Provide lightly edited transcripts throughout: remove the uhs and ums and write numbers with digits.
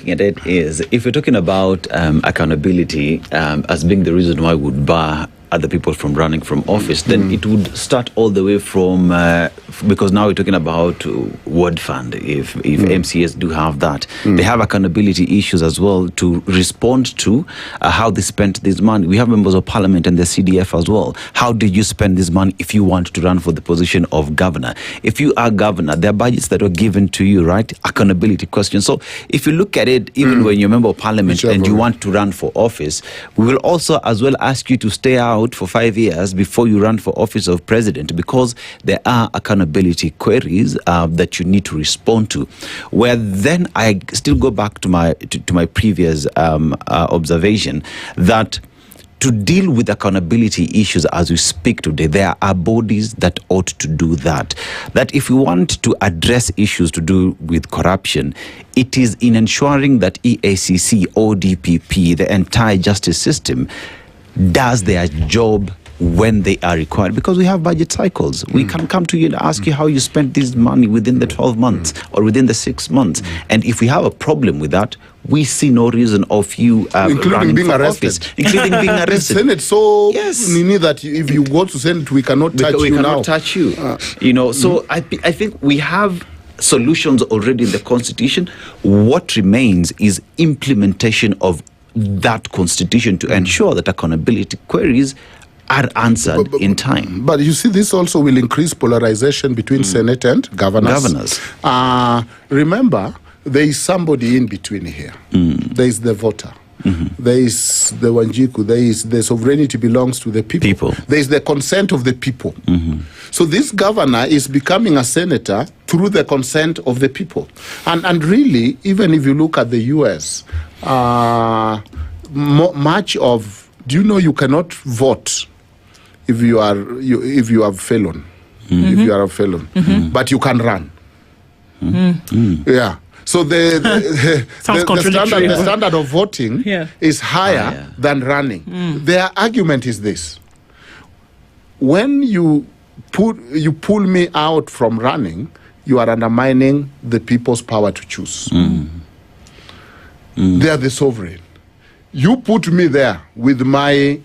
looking at it is, if you're talking about accountability as being the reason why we would bar other people from running from office, then it would start all the way from, because now we're talking about ward fund. If MCAs do have that, they have accountability issues as well to respond to how they spent this money. We have members of parliament and the CDF as well. How did you spend this money if you want to run for the position of governor? If you are governor, there are budgets that are given to you, right? Accountability questions. So if you look at it, even when you're a member of parliament and you want to run for office, we will also as well ask you to stay out for 5 years before you run for office of president, because there are accountability queries that you need to respond to. Where then I still go back to my previous observation that to deal with accountability issues as we speak today, there are bodies that ought to do that. That if we want to address issues to do with corruption, it is in ensuring that EACC, ODPP, the entire justice system does their job when they are required, because we have budget cycles. We can come to you and ask you how you spent this money within the 12 months or within the 6 months. And if we have a problem with that, we see no reason of you including being arrested. Including being arrested. Senate, so Nini, that if you go to Senate, we cannot touch you now. We cannot touch you. So I think we have solutions already in the Constitution. What remains is implementation of that Constitution to ensure that accountability queries are answered in time. But you see, this also will increase polarization between Senate and governors. Remember, there is somebody in between here. There is the voter. There is the Wanjiku. There is the sovereignty belongs to the people. There is the consent of the people. So this governor is becoming a senator through the consent of the people. And really, even if you look at the US, much of, do you know you cannot vote if you are felon, if you are a felon, but you can run. Yeah. So the standard of voting is higher than running. Their argument is this: when you pull me out from running, you are undermining the people's power to choose. They are the sovereign. You put me there with my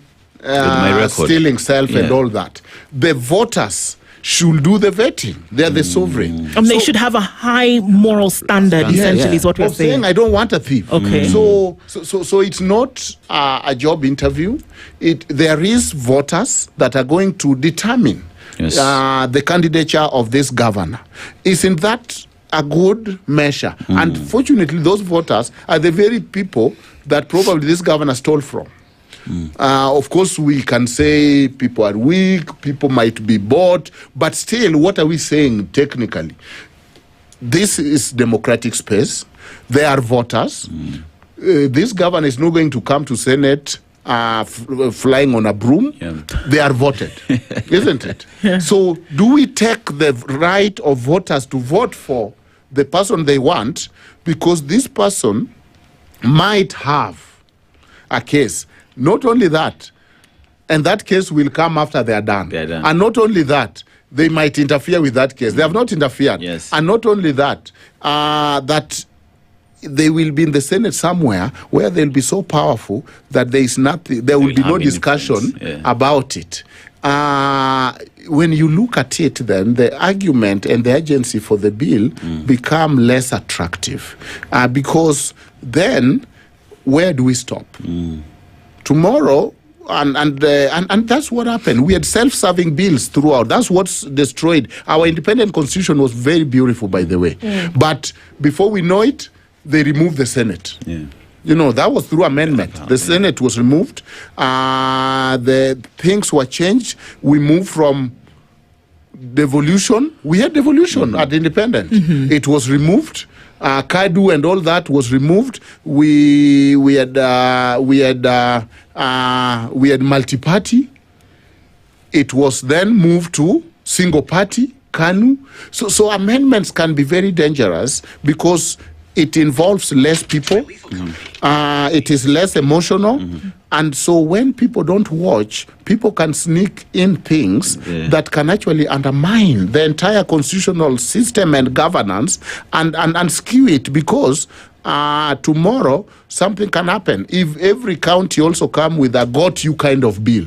stealing self and all that. The voters should do the vetting. They are the sovereign. And they should have a high moral standard, essentially, is what we're saying. I don't want a thief. Okay. So it's not a job interview. There is voters that are going to determine the candidature of this governor. Isn't that a good measure? And fortunately, those voters are the very people that probably this governor stole from. Of course, we can say people are weak, people might be bought, but still, what are we saying technically? This is democratic space. There are voters. This governor is not going to come to Senate flying on a broom. They are voted, isn't it? So do we take the right of voters to vote for the person they want, because this person might have a case? Not only that, and that case will come after they are done. And not only that, they might interfere with that case. They have not interfered. And not only that, that they will be in the Senate somewhere where they'll be so powerful that there is nothing, there will be no discussion about it. When you look at it, then the argument and the urgency for the bill become less attractive, because then where do we stop? Tomorrow, and that's what happened. We had self-serving bills throughout. That's what's destroyed. Our independent constitution was very beautiful, by the way. But before we know it, they removed the Senate. That was through amendment. The Senate was removed. The things were changed. We moved from devolution. We had devolution at independent. It was removed. Kadu and all that was removed. We had multi-party. It was then moved to single party, KANU. So amendments can be very dangerous because it involves less people. It is less emotional. And so when people don't watch, people can sneak in things that can actually undermine the entire constitutional system and governance and skew it, because tomorrow something can happen if every county also come with a got you kind of bill.